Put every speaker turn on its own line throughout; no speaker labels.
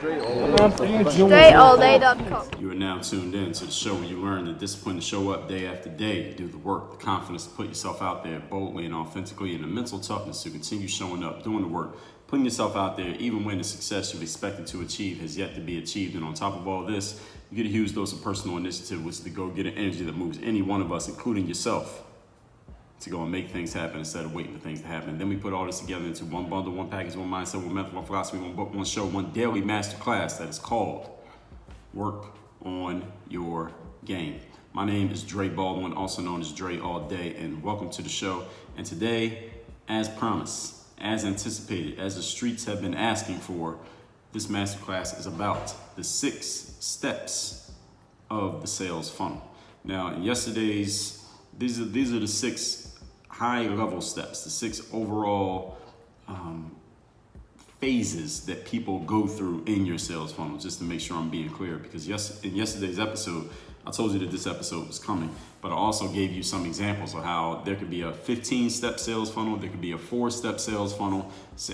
DreAllDay.com.
You are now tuned in to the show where you learn the discipline to show up day after day, do the work, the confidence to put yourself out there boldly and authentically, and the mental toughness to continue showing up, doing the work, putting yourself out there even when the success you've expected to achieve has yet to be achieved. And on top of all this, you get a huge dose of personal initiative, which is the go-getter energy that moves any one of us, including yourself, to go and make things happen instead of waiting for things to happen. And then we put all this together into one bundle, one package, one mindset, one method, one philosophy, one book, one show, one daily masterclass that is called Work on Your Game. My name is Dre Baldwin, also known as Dre All Day, and welcome to the show. And today, as promised, as anticipated, as the streets have been asking for, this masterclass is about the 6 steps of the sales funnel. Now, in yesterday's, these are the 6 high-level steps, the 6 overall phases that people go through in your sales funnel, just to make sure I'm being clear, because in yesterday's episode, I told you that this episode was coming, but I also gave you some examples of how there could be a 15-step sales funnel, there could be a 4-step sales funnel,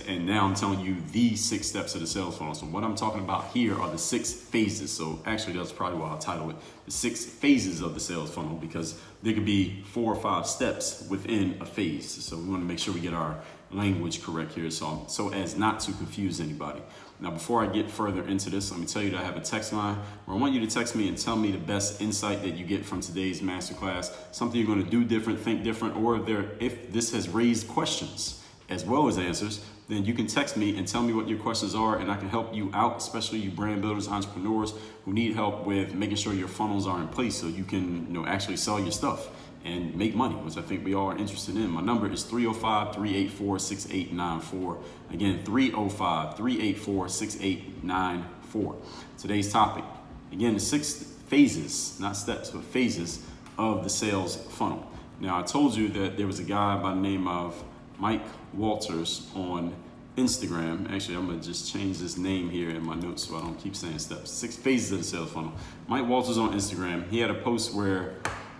and now I'm telling you the 6 steps of the sales funnel. So what I'm talking about here are the 6 phases. So actually, that's probably why I'll title it the 6 phases of the sales funnel, because there could be 4 or 5 steps within a phase. So we want to make sure we get our language correct here, so as not to confuse anybody. Now, before I get further into this, let me tell you that I have a text line where I want you to text me and tell me the best insight that you get from today's masterclass, something you're going to do different, think different, or if this has raised questions as well as answers, then you can text me and tell me what your questions are, and I can help you out, especially you brand builders, entrepreneurs who need help with making sure your funnels are in place so you can actually sell your stuff and make money, which I think we all are interested in. My number is 305-384-6894. Again, 305-384-6894. Today's topic, again, the 6 phases, not steps, but phases of the sales funnel. Now, I told you that there was a guy by the name of Mike Walters on Instagram. Actually, I'm gonna just change this name here in my notes so I don't keep saying steps. 6 phases of the sales funnel. Mike Walters on Instagram, he had a post where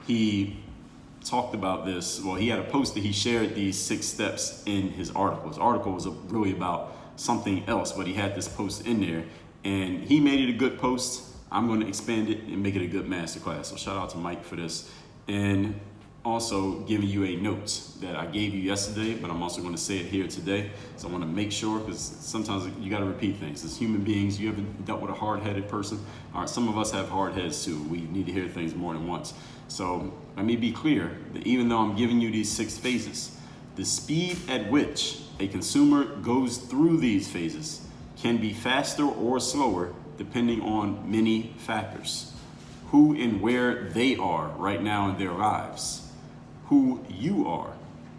he talked about this. Well, he had a post that he shared these 6 steps in his article. His article was really about something else, but he had this post in there, and he made it a good post. I'm going to expand it and make it a good masterclass. So shout out to Mike for this. And also giving you a note that I gave you yesterday, but I'm also going to say it here today. So I want to make sure, because sometimes you got to repeat things. As human beings, you haven't dealt with a hard-headed person. All right, some of us have hard heads too. We need to hear things more than once. So let me be clear that even though I'm giving you these 6 phases, the speed at which a consumer goes through these phases can be faster or slower depending on many factors. Who and where they are right now in their lives, who you are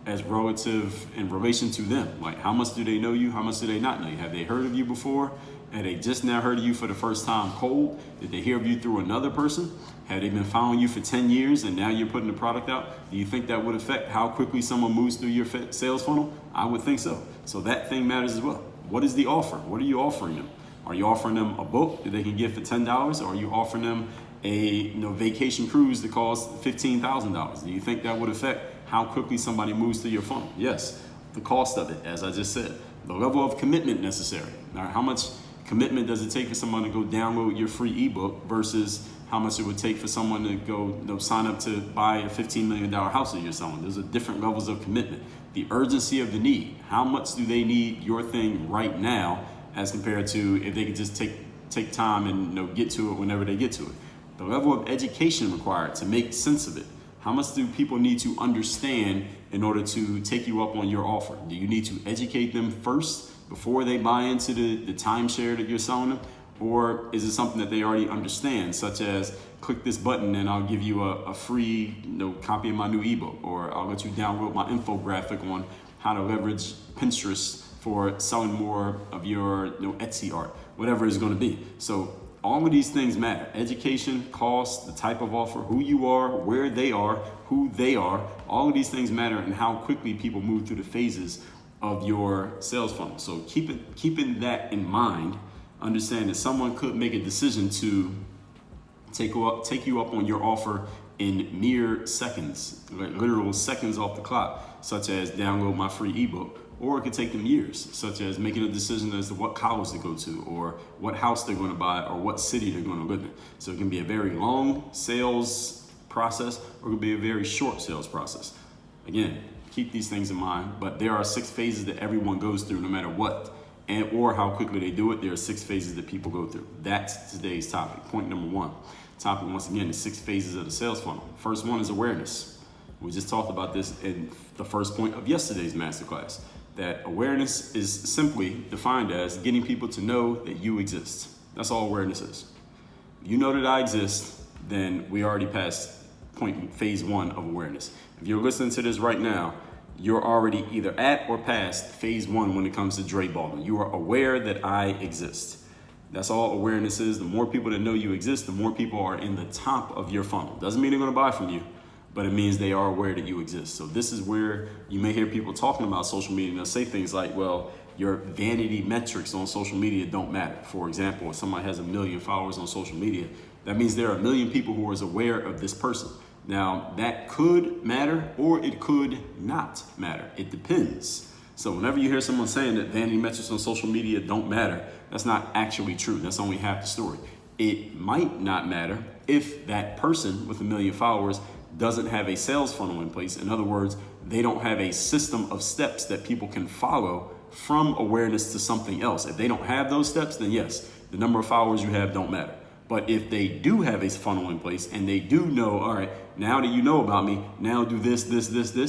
as relative in relation to them. Like, how much do they know you? How much do they not know you? Have they heard of you before? Have they just now heard of you for the first time cold? Did they hear of you through another person? Have they been following you for 10 years and now you're putting the product out? Do you think that would affect how quickly someone moves through your sales funnel? I would think so. So that thing matters as well. What is the offer? What are you offering them? Are you offering them a book that they can get for $10? Or are you offering them a vacation cruise that costs $15,000? Do you think that would affect how quickly somebody moves through your funnel? Yes. The cost of it, as I just said. The level of commitment necessary. All right, how much commitment does it take for someone to go download your free ebook versus how much it would take for someone to go sign up to buy a $15 million house that you're selling? Those are different levels of commitment. The urgency of the need. How much do they need your thing right now as compared to if they could just take time and get to it whenever they get to it? The level of education required to make sense of it. How much do people need to understand in order to take you up on your offer? Do you need to educate them first before they buy into the timeshare that you're selling them? Or is it something that they already understand, such as click this button and I'll give you a free copy of my new ebook, or I'll let you download my infographic on how to leverage Pinterest for selling more of your Etsy art, whatever it's going to be. So all of these things matter. Education, cost, the type of offer, who you are, where they are, who they are. All of these things matter and how quickly people move through the phases of your sales funnel. So keeping that in mind, understand that someone could make a decision to take you up on your offer in mere seconds, like literal seconds off the clock, such as download my free ebook, or it could take them years, such as making a decision as to what college to go to, or what house they're going to buy, or what city they're going to live in. So it can be a very long sales process, or it could be a very short sales process. Again, keep these things in mind, but there are 6 phases that everyone goes through no matter what, and or how quickly they do it. There are 6 phases that people go through. That's today's topic. Point number 1. Topic, once again, is 6 phases of the sales funnel. First one is awareness. We just talked about this in the first point of yesterday's masterclass, that awareness is simply defined as getting people to know that you exist. That's all awareness is. If you know that I exist, then we already passed phase 1 of awareness. If you're listening to this right now, you're already either at or past phase 1 when it comes to Dre Baldwin. You are aware that I exist. That's all awareness is. The more people that know you exist, the more people are in the top of your funnel. Doesn't mean they're going to buy from you, but it means they are aware that you exist. So this is where you may hear people talking about social media, and they'll say things like, well, your vanity metrics on social media don't matter. For example, if somebody has 1 million followers on social media, that means there are 1 million people who are aware of this person. Now, that could matter or it could not matter. It depends. So whenever you hear someone saying that vanity metrics on social media don't matter, that's not actually true. That's only half the story. It might not matter if that person with 1 million followers doesn't have a sales funnel in place. In other words, they don't have a system of steps that people can follow from awareness to something else. If they don't have those steps, then yes, the number of followers you have don't matter. But if they do have a funnel in place and they do know, all right, now that you know about me, now do this,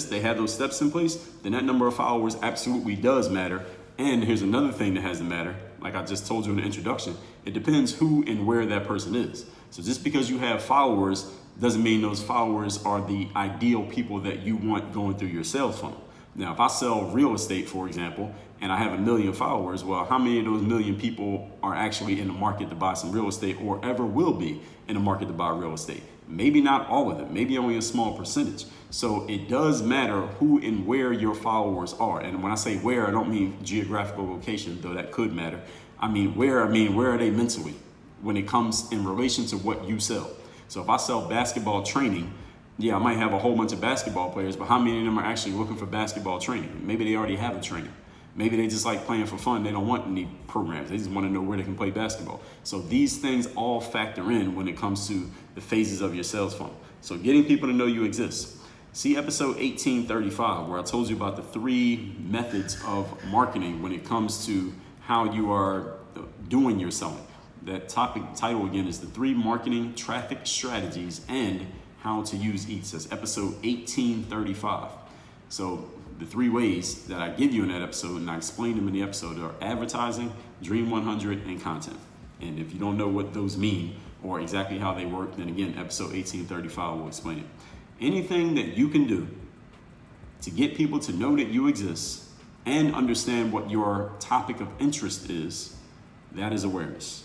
they have those steps in place, then that number of followers absolutely does matter. And here's another thing that has to matter. Like I just told you in the introduction, it depends who and where that person is. So just because you have followers doesn't mean those followers are the ideal people that you want going through your sales funnel. Now, if I sell real estate, for example, and I have 1 million followers, well, how many of those 1 million people are actually in the market to buy some real estate or ever will be in the market to buy real estate? Maybe not all of them, maybe only a small percentage. So it does matter who and where your followers are. And when I say where, I don't mean geographical location, though that could matter. I mean where are they mentally when it comes in relation to what you sell? So if I sell basketball training, yeah, I might have a whole bunch of basketball players, but how many of them are actually looking for basketball training? Maybe they already have a trainer. Maybe they just like playing for fun. They don't want any programs. They just want to know where they can play basketball. So these things all factor in when it comes to the phases of your sales funnel. So getting people to know you exist. See episode 1835, where I told you about the 3 methods of marketing when it comes to how you are doing your selling. That topic title again is the 3 marketing traffic strategies and how to use each. That's episode 1835. So the 3 ways that I give you in that episode, and I explain them in the episode, are advertising, Dream 100, and content. And if you don't know what those mean or exactly how they work, then again, episode 1835 will explain it. Anything that you can do to get people to know that you exist and understand what your topic of interest is, that is awareness.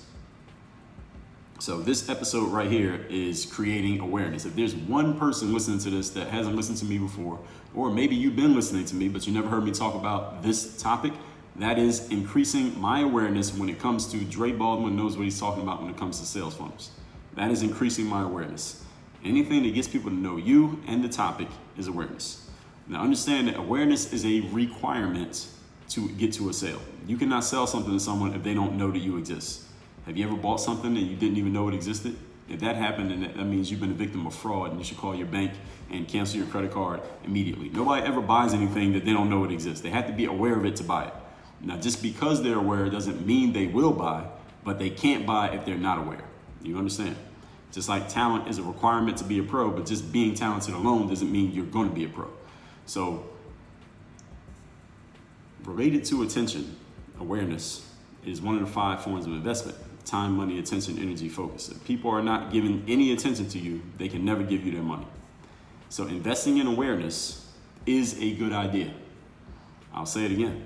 So this episode right here is creating awareness. If there's one person listening to this that hasn't listened to me before, or maybe you've been listening to me, but you never heard me talk about this topic, that is increasing my awareness when it comes to Dre Baldwin knows what he's talking about when it comes to sales funnels. That is increasing my awareness. Anything that gets people to know you and the topic is awareness. Now understand that awareness is a requirement to get to a sale. You cannot sell something to someone if they don't know that you exist. Have you ever bought something and you didn't even know it existed? If that happened, then that means you've been a victim of fraud and you should call your bank and cancel your credit card immediately. Nobody ever buys anything that they don't know it exists. They have to be aware of it to buy it. Now, just because they're aware doesn't mean they will buy, but they can't buy if they're not aware. You understand? Just like talent is a requirement to be a pro, but just being talented alone doesn't mean you're going to be a pro. So, related to attention, awareness is one of the 5 forms of investment. Time, money, attention, energy, focus. If people are not giving any attention to you, they can never give you their money. So investing in awareness is a good idea. I'll say it again.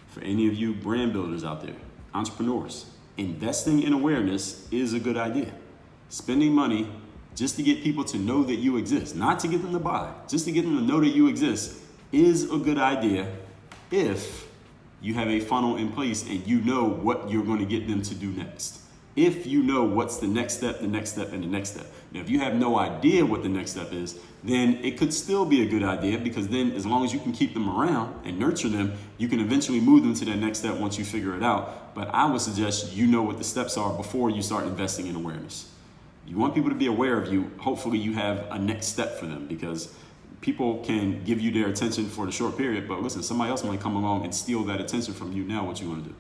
For any of you brand builders out there, entrepreneurs, investing in awareness is a good idea. Spending money just to get people to know that you exist, not to get them to buy, just to get them to know that you exist is a good idea if you have a funnel in place and you know what you're going to get them to do next. if you know what's the next step, the next step, and the next step. Now, if you have no idea what the next step is, then it could still be a good idea, because then as long as you can keep them around and nurture them, you can eventually move them to that next step once you figure it out. But I would suggest you know what the steps are before you start investing in awareness. You want people to be aware of you. Hopefully you have a next step for them, because people can give you their attention for the short period, but listen, somebody else might come along and steal that attention from you. Now what you want to do?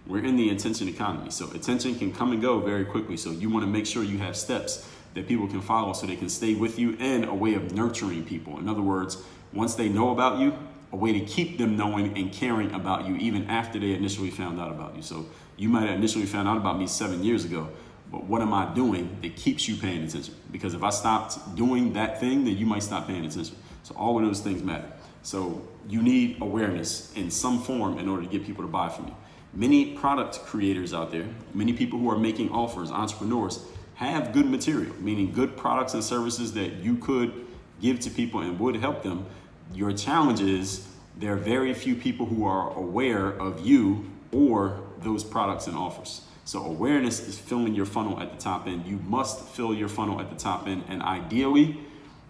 We're in the attention economy, so attention can come and go very quickly. So you want to make sure you have steps that people can follow so they can stay with you, and a way of nurturing people. In other words, once they know about you, a way to keep them knowing and caring about you even after they initially found out about you. So you might have initially found out about me 7 years ago, but what am I doing that keeps you paying attention? Because if I stopped doing that thing, then you might stop paying attention. So all of those things matter. So you need awareness in some form in order to get people to buy from you. Many product creators out there, many people who are making offers, entrepreneurs, have good material, meaning good products and services that you could give to people and would help them. Your challenge is there are very few people who are aware of you or those products and offers. So awareness is filling your funnel at the top end. You must fill your funnel at the top end, and ideally,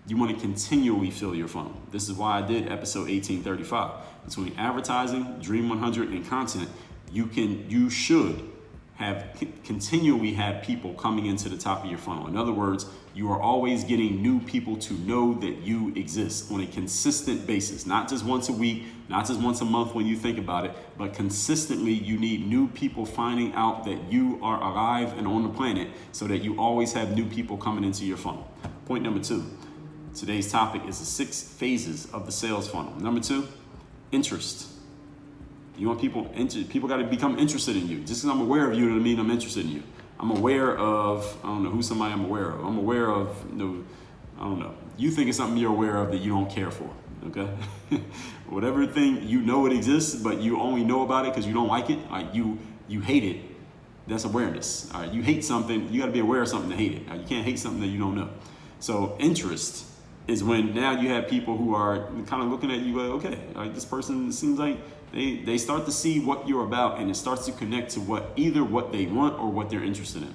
you want to continually fill your funnel. This is why I did episode 1835. Between advertising, Dream 100, and content, you should continually have people coming into the top of your funnel. In other words, you are always getting new people to know that you exist on a consistent basis, not just once a week, not just once a month when you think about it, but consistently you need new people finding out that you are alive and on the planet, so that you always have new people coming into your funnel. Point number 2, today's topic is the 6 phases of the sales funnel. Number 2, interest. You want people got to become interested in you. Just because I'm aware of you doesn't mean I'm interested in you. I'm aware of, I don't know, who's somebody I'm aware of. I'm aware of, I don't know. You think it's something you're aware of that you don't care for, okay? Whatever thing you know it exists, but you only know about it because you don't like it, you hate it, that's awareness. All right, you hate something, you got to be aware of something to hate it. You can't hate something that you don't know. So interest is when now you have people who are kind of looking at you like, okay, like this person seems like they start to see what you're about, and it starts to connect to either what they want or what they're interested in.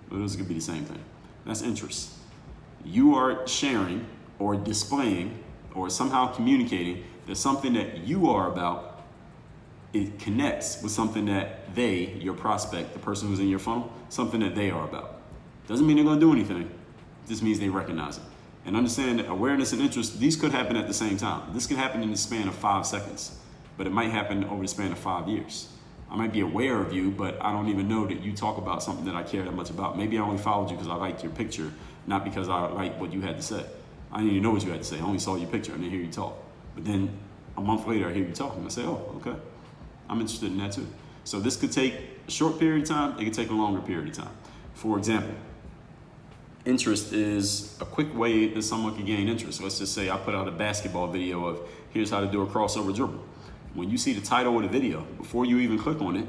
But those could be the same thing. That's interest. You are sharing or displaying or somehow communicating that something that you are about, it connects with something that your prospect, the person who's in your funnel, something that they are about. Doesn't mean they're going to do anything. It just means they recognize it. And understand that awareness and interest, these could happen at the same time. This could happen in the span of 5 seconds, but it might happen over the span of 5 years. I might be aware of you, but I don't even know that you talk about something that I care that much about. Maybe I only followed you because I liked your picture, not because I liked what you had to say. I didn't even know what you had to say. I only saw your picture and then hear you talk. But then a month later, I hear you talking. I say, oh, okay. I'm interested in that too. So this could take a short period of time. It could take a longer period of time. For example, interest is a quick way that someone can gain interest. Let's just say I put out a basketball video of here's how to do a crossover dribble. When you see the title of the video, before you even click on it,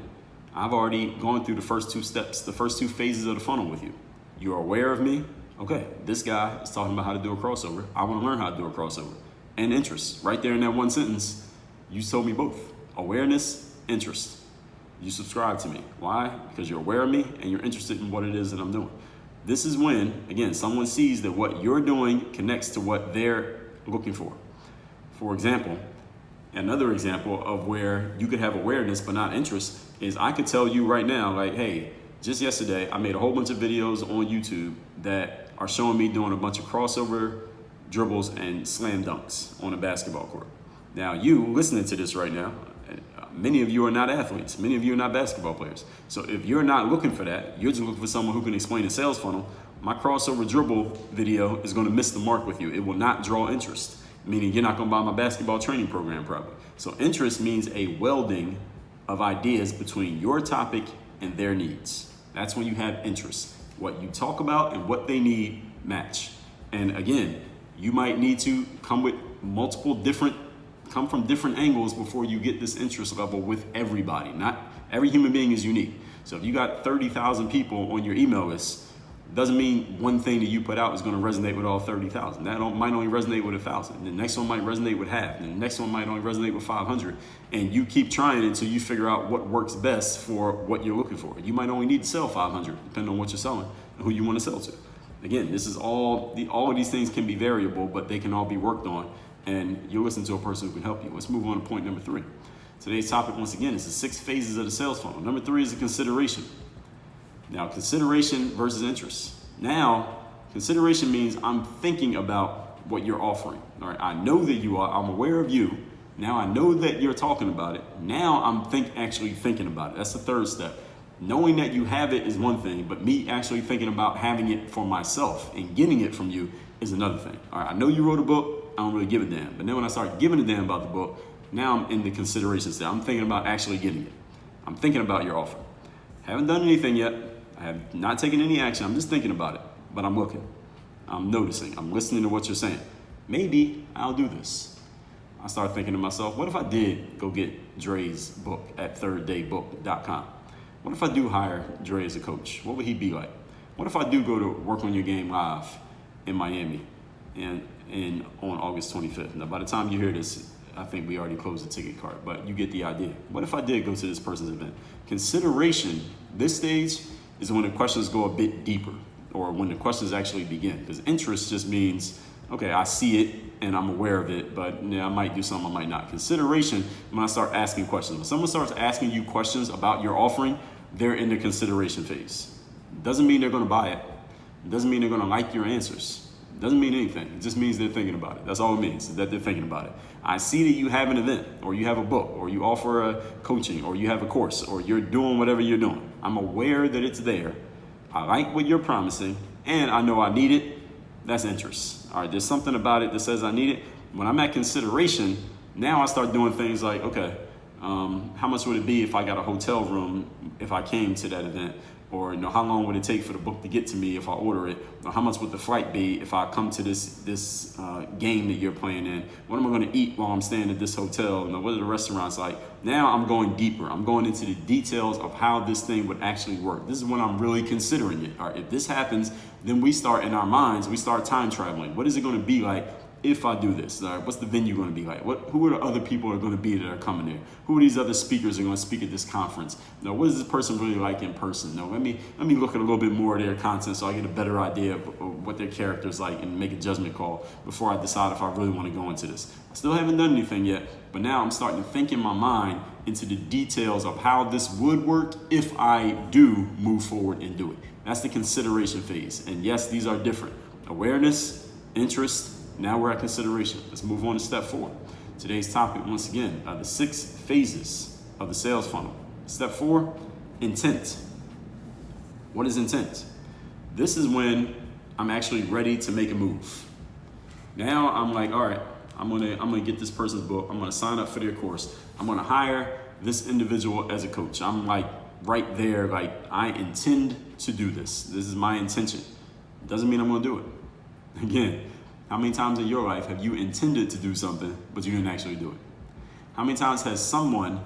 I've already gone through the first 2 steps, the first 2 phases of the funnel with you. You're aware of me. Okay, this guy is talking about how to do a crossover. I want to learn how to do a crossover. And interest. Right there in that one sentence, you told me both. Awareness, interest. You subscribe to me. Why? Because you're aware of me and you're interested in what it is that I'm doing. This is when, again, someone sees that what you're doing connects to what they're looking for. For example, another example of where you could have awareness but not interest is I could tell you right now, like, hey, just yesterday, I made a whole bunch of videos on YouTube that are showing me doing a bunch of crossover dribbles and slam dunks on a basketball court. Now, you listening to this right now, many of you are not athletes. Many of you are not basketball players. So if you're not looking for that, you're just looking for someone who can explain a sales funnel, my crossover dribble video is going to miss the mark with you. It will not draw interest, meaning you're not going to buy my basketball training program probably. So interest means a welding of ideas between your topic and their needs. That's when you have interest. What you talk about and what they need match. And again, you might need to come from different angles before you get this interest level with everybody. Not every human being is unique. So if you got 30,000 people on your email list, Doesn't mean one thing that you put out is going to resonate with all 30,000. That might only resonate with 1,000. The next one might resonate with half. And the next one might only resonate with 500. And you keep trying until you figure out what works best for what you're looking for. You might only need to sell 500, depending on what you're selling and who you want to sell to. Again, this is all of these things can be variable, but they can all be worked on. And you'll listen to a person who can help you. Let's move on to point number 3. Today's topic, once again, is the 6 phases of the sales funnel. Number 3 is the consideration. Now, consideration versus interest. Now, consideration means I'm thinking about what you're offering. All right, I know that you are. I'm aware of you. Now I know that you're talking about it. Now I'm actually thinking about it. That's the third step. Knowing that you have it is one thing, but me actually thinking about having it for myself and getting it from you is another thing. All right, I know you wrote a book. I don't really give a damn. But then when I start giving a damn about the book, now I'm in the consideration step. I'm thinking about actually getting it. I'm thinking about your offer. Haven't done anything yet. I have not taken any action. I'm just thinking about it, but I'm looking. I'm noticing. I'm listening to what you're saying. Maybe I'll do this. I start thinking to myself, what if I did go get Dre's book at thirddaybook.com? What if I do hire Dre as a coach? What would he be like? What if I do go to Work on Your Game live in Miami and on August 25th? Now, by the time you hear this, I think we already closed the ticket card, but you get the idea. What if I did go to this person's event? Consideration, this stage, is when the questions go a bit deeper, or when the questions actually begin. Because interest just means, okay, I see it and I'm aware of it, but I might do something, I might not. Consideration, when I start asking questions. When someone starts asking you questions about your offering, they're in the consideration phase. Doesn't mean they're gonna buy it. Doesn't mean they're gonna like your answers. Doesn't mean anything. It just means they're thinking about it. That's all it means, that they're thinking about it. I see that you have an event, or you have a book, or you offer a coaching, or you have a course, or you're doing whatever you're doing. I'm aware that it's there. I like what you're promising, and I know I need it. That's interest. All right, there's something about it that says I need it. When I'm at consideration, now I start doing things like, okay, how much would it be if I got a hotel room if I came to that event? Or how long would it take for the book to get to me if I order it? Or how much would the flight be if I come to this game that you're playing in? What am I going to eat while I'm staying at this hotel? What are the restaurants like? Now I'm going deeper. I'm going into the details of how this thing would actually work. This is when I'm really considering it. All right, if this happens, then we start in our minds, we start time traveling. What is it going to be like if I do this? All right, what's the venue going to be like? Who are the other people that are going to be that are coming there? Who are these other speakers that are going to speak at this conference? What is this person really like in person? Let me look at a little bit more of their content so I get a better idea of what their character is like and make a judgment call before I decide if I really want to go into this. I still haven't done anything yet, but now I'm starting to think in my mind into the details of how this would work if I do move forward and do it. That's the consideration phase. And yes, these are different. Awareness, interest. Now we're at consideration. Let's move on to step 4. Today's topic, once again, are the 6 phases of the sales funnel. Step 4, intent. What is intent? This is when I'm actually ready to make a move. Now I'm like, all right, I'm gonna get this person's book. I'm gonna sign up for their course. I'm gonna hire this individual as a coach. I'm like right there, like I intend to do this. This is my intention. Doesn't mean I'm gonna do it. Again, how many times in your life have you intended to do something, but you didn't actually do it? How many times has someone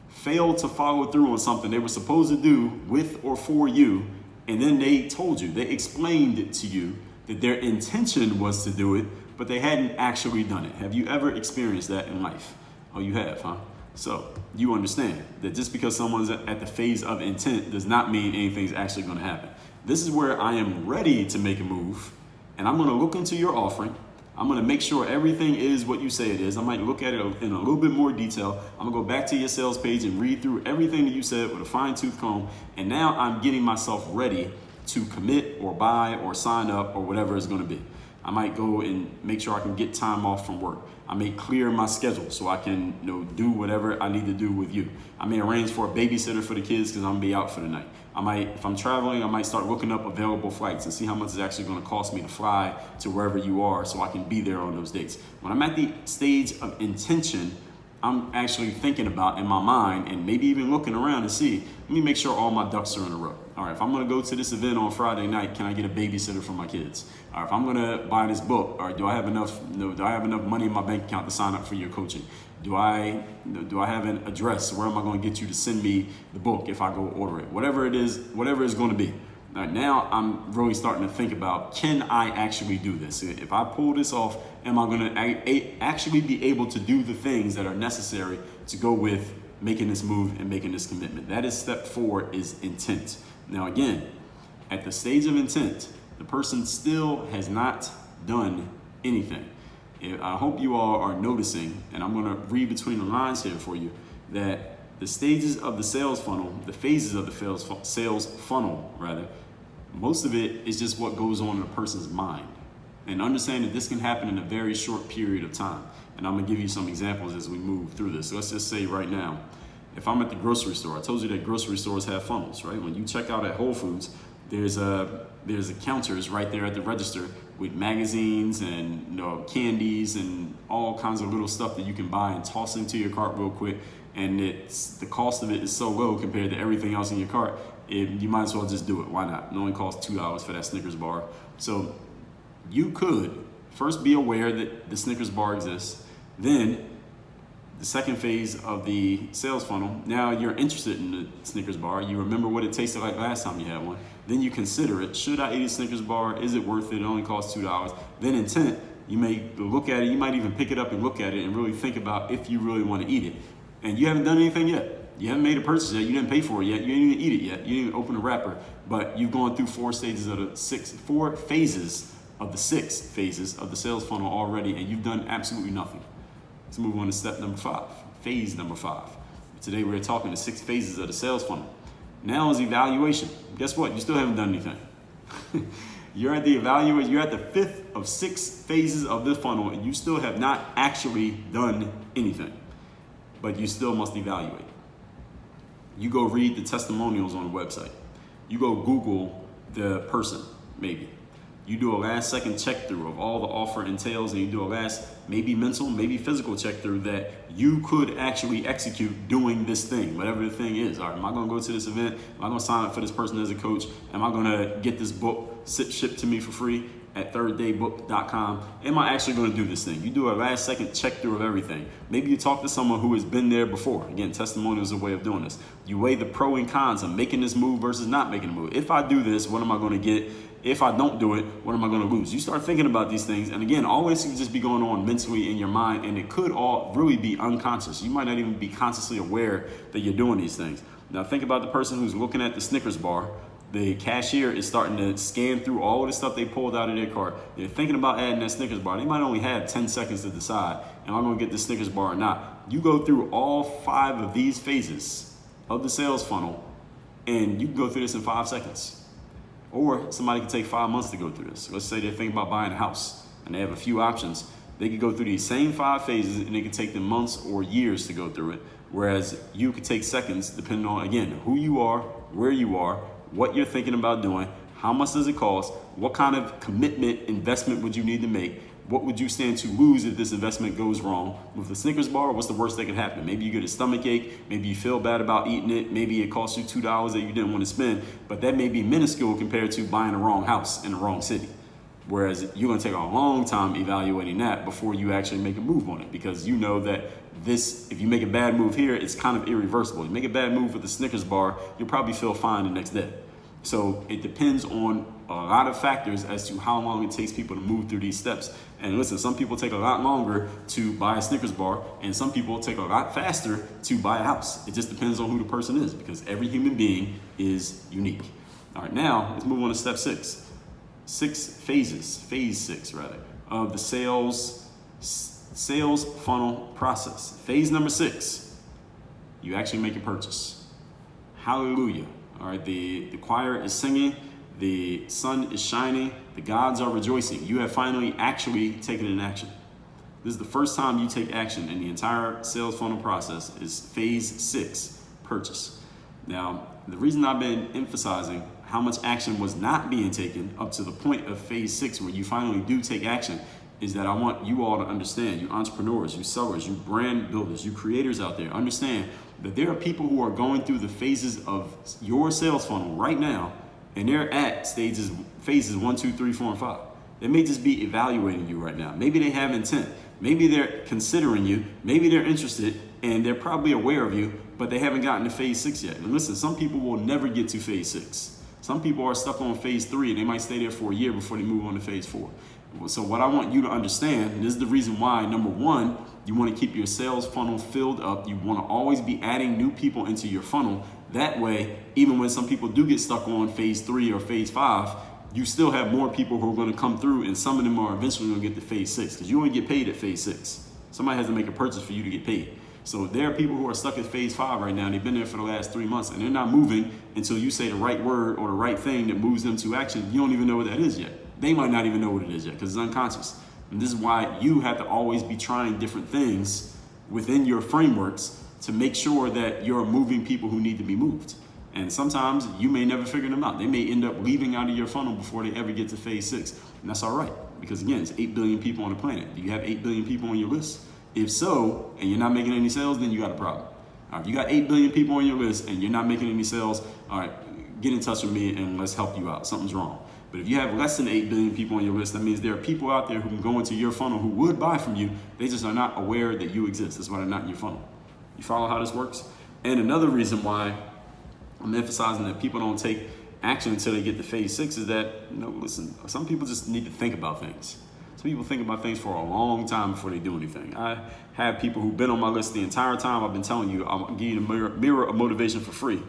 failed to follow through on something they were supposed to do with or for you, and then they told you, they explained it to you that their intention was to do it, but they hadn't actually done it? Have you ever experienced that in life? Oh, you have, huh? So you understand that just because someone's at the phase of intent does not mean anything's actually going to happen. This is where I am ready to make a move. And I'm going to look into your offering. I'm going to make sure everything is what you say it is. I might look at it in a little bit more detail. I'm going to go back to your sales page and read through everything that you said with a fine-tooth comb. And now I'm getting myself ready to commit or buy or sign up or whatever it's going to be. I might go and make sure I can get time off from work. I may clear my schedule so I can do whatever I need to do with you. I may arrange for a babysitter for the kids because I'm going to be out for the night. If I'm traveling, I might start looking up available flights and see how much it's actually going to cost me to fly to wherever you are so I can be there on those dates. When I'm at the stage of intention, I'm actually thinking about in my mind and maybe even looking around to see, let me make sure all my ducks are in a row. All right, if I'm going to go to this event on Friday night, can I get a babysitter for my kids? All right, if I'm going to buy this book, all right, do I have enough money in my bank account to sign up for your coaching? Do I have an address? Where am I going to get you to send me the book if I go order it? Whatever it is, whatever it's going to be. Now I'm really starting to think about, can I actually do this? If I pull this off, am I going to actually be able to do the things that are necessary to go with making this move and making this commitment? That is step 4, is intent. Now again, at the stage of intent, the person still has not done anything. I hope you all are noticing, and I'm going to read between the lines here for you, that the stages of the sales funnel, the phases of the sales funnel, most of it is just what goes on in a person's mind. And understand that this can happen in a very short period of time. And I'm going to give you some examples as we move through this. So let's just say right now, if I'm at the grocery store, I told you that grocery stores have funnels, right? When you check out at Whole Foods, there's counters right there at the register with magazines and candies and all kinds of little stuff that you can buy and toss into your cart real quick. And the cost of it is so low compared to everything else in your cart, you might as well just do it. Why not? It only costs $2 for that Snickers bar. So you could first be aware that the Snickers bar exists. Then the second phase of the sales funnel, now you're interested in the Snickers bar. You remember what it tasted like last time you had one. Then you consider it. Should I eat a Snickers bar? Is it worth it? It only costs $2. Then intent, you may look at it. You might even pick it up and look at it and really think about if you really want to eat it. And you haven't done anything yet. You haven't made a purchase yet. You didn't pay for it yet. You didn't even eat it yet. You didn't even open the wrapper. But you've gone through 4 phases of the 6 phases of the sales funnel already, and you've done absolutely nothing. Let's move on to step number 5, phase number 5. Today we're talking the 6 phases of the sales funnel. Now is evaluation. Guess what? You still haven't done anything. You're at the evaluation. You're at the 5th of 6 phases of the funnel, and you still have not actually done anything. But you still must evaluate. You go read the testimonials on the website. You go Google the person, maybe. You do a last second check through of all the offer entails, and you do a last, maybe mental, maybe physical check through that you could actually execute doing this thing, whatever the thing is. All right, am I going to go to this event? Am I going to sign up for this person as a coach? Am I going to get this book shipped to me for free at thirddaybook.com? Am I actually going to do this thing? You do a last second check through of everything. Maybe you talk to someone who has been there before. Again, testimonial is a way of doing this. You weigh the pro and cons of making this move versus not making a move. If I do this, what am I going to get? If I don't do it, what am I going to lose? You start thinking about these things. And again, all this can just be going on mentally in your mind, and it could all really be unconscious. You might not even be consciously aware that you're doing these things. Now think about the person who's looking at the Snickers bar. The cashier is starting to scan through all of the stuff they pulled out of their cart. They're thinking about adding that Snickers bar. They might only have 10 seconds to decide, am I going to get the Snickers bar or not? You go through all 5 of these phases of the sales funnel, and you can go through this in 5 seconds. Or somebody could take 5 months to go through this. Let's say they're thinking about buying a house and they have a few options. They could go through these same 5 phases, and it could take them months or years to go through it. Whereas you could take seconds, depending on, again, who you are, where you are, what you're thinking about doing, how much does it cost, what kind of commitment, investment would you need to make, what would you stand to lose if this investment goes wrong. With the Snickers bar, what's the worst that could happen? Maybe you get a stomach ache, maybe you feel bad about eating it, maybe it costs you $2 that you didn't want to spend, but that may be minuscule compared to buying the wrong house in the wrong city. Whereas you're gonna take a long time evaluating that before you actually make a move on it, because you know that this, if you make a bad move here, it's kind of irreversible. You make a bad move with the Snickers bar, you'll probably feel fine the next day. So it depends on a lot of factors as to how long it takes people to move through these steps. And listen, some people take a lot longer to buy a Snickers bar, and some people take a lot faster to buy a house. It just depends on who the person is, because every human being is unique. All right, now let's move on to step 6. 6 phases, phase 6 rather, of the sales funnel process. Phase number 6, you actually make a purchase. Hallelujah. All right, the choir is singing, the sun is shining, the gods are rejoicing. You have finally actually taken an action. This is the first time you take action in the entire sales funnel process is phase 6, purchase. Now, the reason I've been emphasizing how much action was not being taken up to the point of phase 6 where you finally do take action is that I want you all to understand, you entrepreneurs, you sellers, you brand builders, you creators out there, understand that there are people who are going through the phases of your sales funnel right now, and they're at phases 1, 2, 3, 4, and 5. They may just be evaluating you right now. Maybe they have intent. Maybe they're considering you. Maybe they're interested, and they're probably aware of you, but they haven't gotten to phase 6 yet. And listen, some people will never get to phase 6. Some people are stuck on phase 3 and they might stay there for a year before they move on to phase 4. So what I want you to understand, and this is the reason why, number one, you want to keep your sales funnel filled up. You want to always be adding new people into your funnel. That way, even when some people do get stuck on phase 3 or phase 5, you still have more people who are going to come through, and some of them are eventually going to get to phase 6, because you only get paid at phase 6. Somebody has to make a purchase for you to get paid. So there are people who are stuck at phase 5 right now, and they've been there for the last 3 months, and they're not moving until you say the right word or the right thing that moves them to action. You don't even know what that is yet. They might not even know what it is yet, because it's unconscious. And this is why you have to always be trying different things within your frameworks to make sure that you're moving people who need to be moved. And sometimes you may never figure them out. They may end up leaving out of your funnel before they ever get to phase 6. And that's all right, because again, it's 8 billion people on the planet. Do you have 8 billion people on your list? If so, and you're not making any sales, then you got a problem. All right, if you got 8 billion people on your list and you're not making any sales, all right, get in touch with me and let's help you out. Something's wrong. But if you have less than 8 billion people on your list, that means there are people out there who can go into your funnel who would buy from you. They just are not aware that you exist. That's why they're not in your funnel. You follow how this works? And another reason why I'm emphasizing that people don't take action until they get to phase 6 is that, listen, some people just need to think about things. Some people think about things for a long time before they do anything. I have people who've been on my list the entire time I've been telling you I'm giving you the mirror of motivation for free,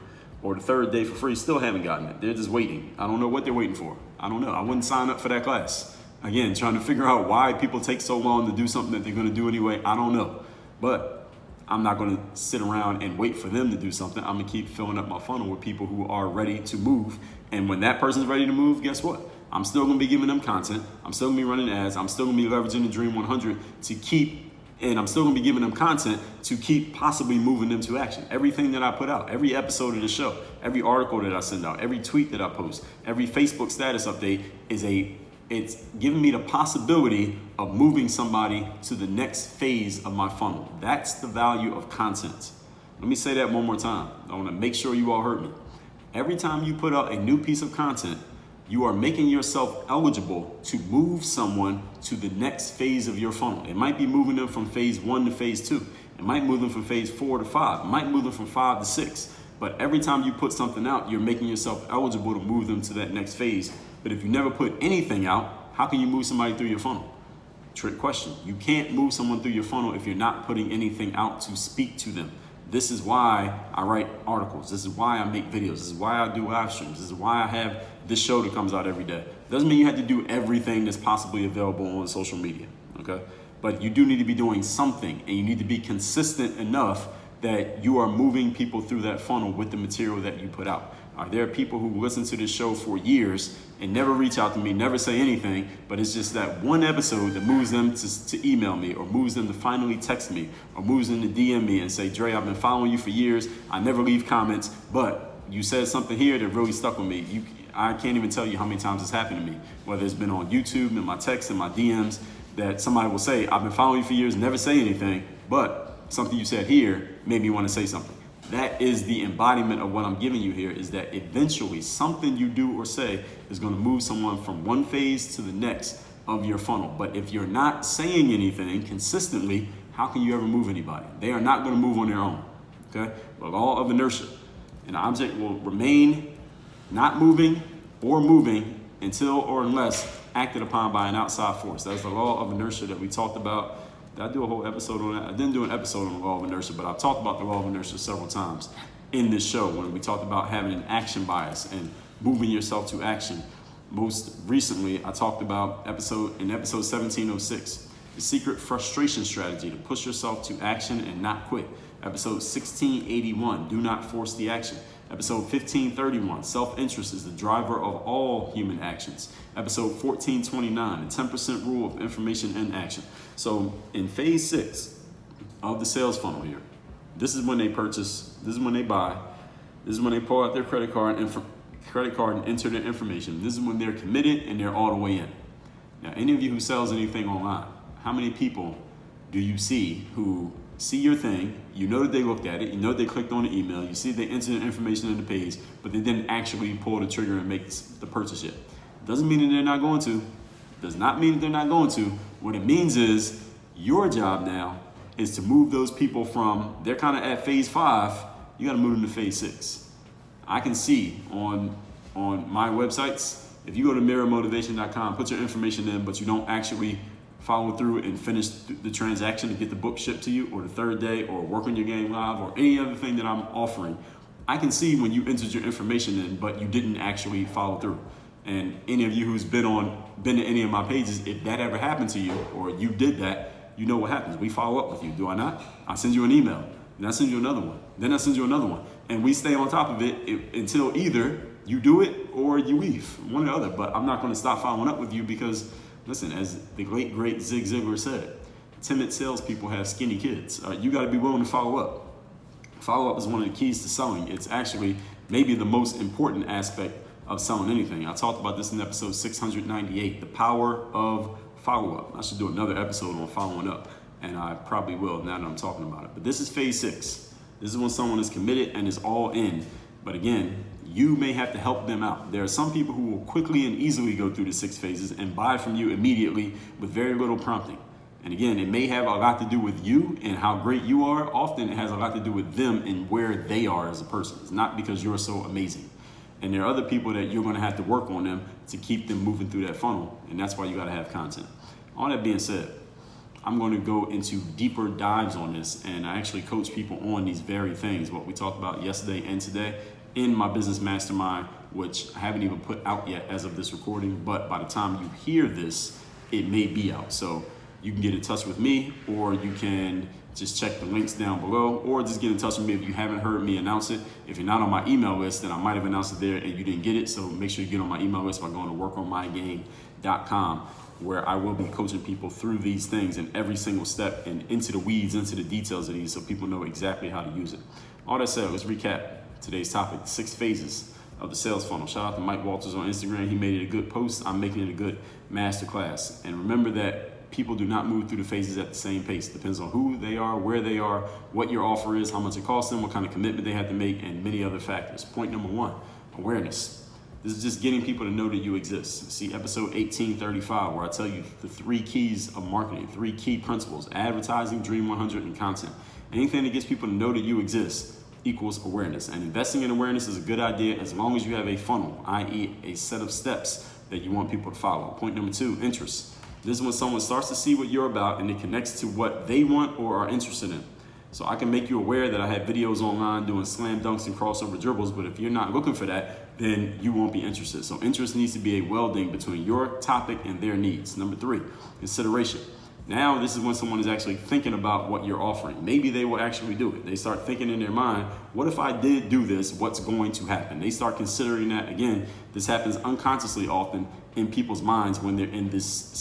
or the third day for free, still haven't gotten it. They're just waiting. I don't know what they're waiting for. I don't know. I wouldn't sign up for that class. Again, trying to figure out why people take so long to do something that they're going to do anyway. I don't know. But I'm not going to sit around and wait for them to do something. I'm going to keep filling up my funnel with people who are ready to move. And when that person's ready to move, guess what? I'm still going to be giving them content. I'm still going to be running ads. I'm still going to be leveraging the Dream 100 to keep, and I'm still going to be giving them content to keep possibly moving them to action. Everything that I put out, every episode of the show, every article that I send out, every tweet that I post, every Facebook status update it's giving me the possibility of moving somebody to the next phase of my funnel. That's the value of content. Let me say that one more time. I want to make sure you all heard me. Every time you put out a new piece of content, you are making yourself eligible to move someone to the next phase of your funnel. It might be moving them from phase 1 to phase 2. It might move them from phase 4 to 5. It might move them from 5 to 6. But every time you put something out, you're making yourself eligible to move them to that next phase. But if you never put anything out, how can you move somebody through your funnel? Trick question. You can't move someone through your funnel if you're not putting anything out to speak to them. This is why I write articles. This is why I make videos. This is why I do live streams. This is why I have this show that comes out every day. Doesn't mean you have to do everything that's possibly available on social media, okay? But you do need to be doing something, and you need to be consistent enough that you are moving people through that funnel with the material that you put out. There are people who listen to this show for years and never reach out to me, never say anything, but it's just that one episode that moves them to email me, or moves them to finally text me, or moves them to DM me and say, Dre, I've been following you for years. I never leave comments, but you said something here that really stuck with me. I can't even tell you how many times it's happened to me, whether it's been on YouTube, in my texts, in my DMs, that somebody will say, I've been following you for years, never say anything, but something you said here made me want to say something. That is the embodiment of what I'm giving you here, is that eventually something you do or say is going to move someone from one phase to the next of your funnel. But if you're not saying anything consistently, how can you ever move anybody? They are not going to move on their own, okay? The law of inertia. An object will remain not moving or moving until or unless acted upon by an outside force. That's the law of inertia that we talked about. Did I do a whole episode on that? I didn't do an episode on the law of inertia, but I've talked about the law of inertia several times in this show when we talked about having an action bias and moving yourself to action. Most recently, I talked about episode 1706, the secret frustration strategy to push yourself to action and not quit. Episode 1681, do not force the action. Episode 1531, self-interest is the driver of all human actions. Episode 1429, the 10% rule of information and action. So in phase 6 of the sales funnel here, this is when they purchase, this is when they buy, this is when they pull out their credit card and enter their information. This is when they're committed and they're all the way in. Now, any of you who sells anything online, how many people do you see who see your thing, you know that they looked at it, you know that they clicked on the email, you see they entered the information in the page, but they didn't actually pull the trigger and make the purchase yet? Doesn't mean that they're not going to. Does not mean that they're not going to. What it means is your job now is to move those people from, they're kind of at phase 5, you got to move them to phase 6. I can see on on my websites, if you go to mirrormotivation.com, put your information in, but you don't actually follow through and finish the transaction to get the book shipped to you, or the third day, or work on your game live, or any other thing that I'm offering, I can see when you entered your information in, but you didn't actually follow through. And any of you who's been to any of my pages, if that ever happened to you, or you did that, you know what happens. We follow up with you, do I not? I send you an email, then I send you another one, then I send you another one. And we stay on top of it until either you do it or you leave, one or the other. But I'm not gonna stop following up with you because, listen, as the late, great Zig Ziglar said, timid salespeople have skinny kids. You gotta be willing to follow up. Follow up is one of the keys to selling. It's actually maybe the most important aspect of selling anything. I talked about this in episode 698, the power of follow-up. I should do another episode on following up, and I probably will now that I'm talking about it. But this is phase 6. This is when someone is committed and is all in. But again, you may have to help them out. There are some people who will quickly and easily go through the 6 phases and buy from you immediately with very little prompting. And again, it may have a lot to do with you and how great you are. Often it has a lot to do with them and where they are as a person. It's not because you're so amazing. And there are other people that you're going to have to work on them to keep them moving through that funnel. And that's why you got to have content. All that being said, I'm going to go into deeper dives on this. And I actually coach people on these very things, what we talked about yesterday and today, in my business mastermind, which I haven't even put out yet as of this recording. But by the time you hear this, it may be out. So you can get in touch with me, or you can just check the links down below, or just get in touch with me if you haven't heard me announce it. If you're not on my email list, then I might have announced it there and you didn't get it. So make sure you get on my email list by going to workonmygame.com, where I will be coaching people through these things in every single step and into the weeds, into the details of these, so people know exactly how to use it. All that said, let's recap today's topic, 6 phases of the sales funnel. Shout out to Mike Walters on Instagram. He made it a good post. I'm making it a good masterclass. And remember that people do not move through the phases at the same pace. It depends on who they are, where they are, what your offer is, how much it costs them, what kind of commitment they have to make, and many other factors. Point number 1, awareness. This is just getting people to know that you exist. See episode 1835, where I tell you the 3 keys of marketing, 3 key principles: advertising, Dream 100, and content. Anything that gets people to know that you exist equals awareness. And investing in awareness is a good idea as long as you have a funnel, i.e. a set of steps that you want people to follow. Point number 2, interest. This is when someone starts to see what you're about and it connects to what they want or are interested in. So I can make you aware that I have videos online doing slam dunks and crossover dribbles, but if you're not looking for that, then you won't be interested. So interest needs to be a welding between your topic and their needs. Number 3, consideration. Now this is when someone is actually thinking about what you're offering. Maybe they will actually do it. They start thinking in their mind, what if I did do this? What's going to happen? They start considering that. Again, this happens unconsciously often in people's minds when they're in this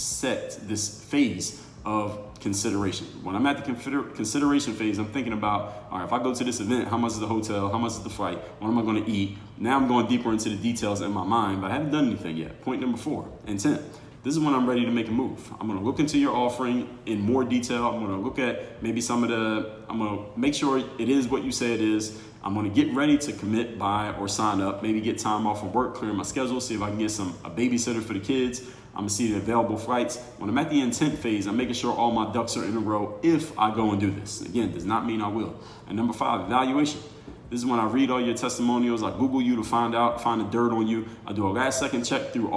phase of consideration. When I'm at the consideration phase, I'm thinking about, all right, if I go to this event, how much is the hotel? How much is the flight? What am I going to eat? Now I'm going deeper into the details in my mind, but I haven't done anything yet. Point number 4, intent. This is when I'm ready to make a move. I'm going to look into your offering in more detail. I'm going to look at maybe I'm going to make sure it is what you say it is. I'm going to get ready to commit, buy, or sign up, maybe get time off from work, clear my schedule, see if I can get a babysitter for the kids. I'm going to see the available flights. When I'm at the intent phase, I'm making sure all my ducks are in a row if I go and do this. Again, does not mean I will. And number 5, evaluation. This is when I read all your testimonials. I Google you to find the dirt on you. I do a last second check through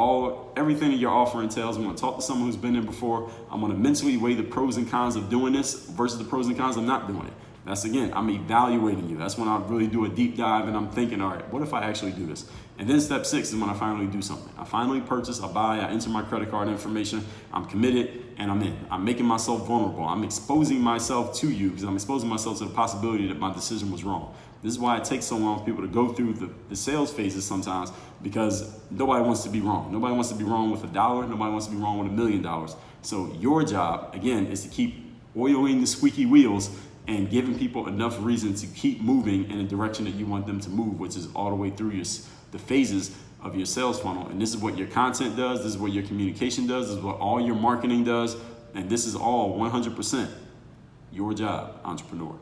everything that your offer entails. I'm going to talk to someone who's been there before. I'm going to mentally weigh the pros and cons of doing this versus the pros and cons of not doing it. That's, again, I'm evaluating you. That's when I really do a deep dive and I'm thinking, all right, what if I actually do this? And then step 6 is when I finally do something. I finally purchase, I buy, I enter my credit card information, I'm committed, and I'm in. I'm making myself vulnerable. I'm exposing myself to you because I'm exposing myself to the possibility that my decision was wrong. This is why it takes so long for people to go through the sales phases sometimes, because nobody wants to be wrong. Nobody wants to be wrong with $1. Nobody wants to be wrong with $1 million. So your job, again, is to keep oiling the squeaky wheels and giving people enough reason to keep moving in a direction that you want them to move, which is all the way through the phases of your sales funnel. And this is what your content does. This is what your communication does. This is what all your marketing does. And this is all 100% your job, entrepreneur.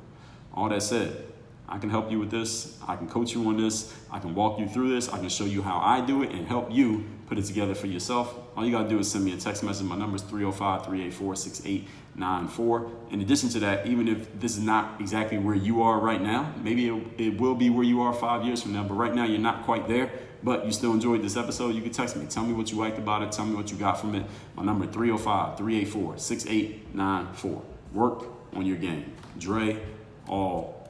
All that said, I can help you with this. I can coach you on this. I can walk you through this. I can show you how I do it and help you put it together for yourself. All you got to do is send me a text message. My number is 305-384-6894. In addition to that, even if this is not exactly where you are right now, maybe it will be where you are 5 years from now, but right now you're not quite there, but you still enjoyed this episode, you can text me. Tell me what you liked about it. Tell me what you got from it. My number is 305-384-6894. Work on your game. Dre, all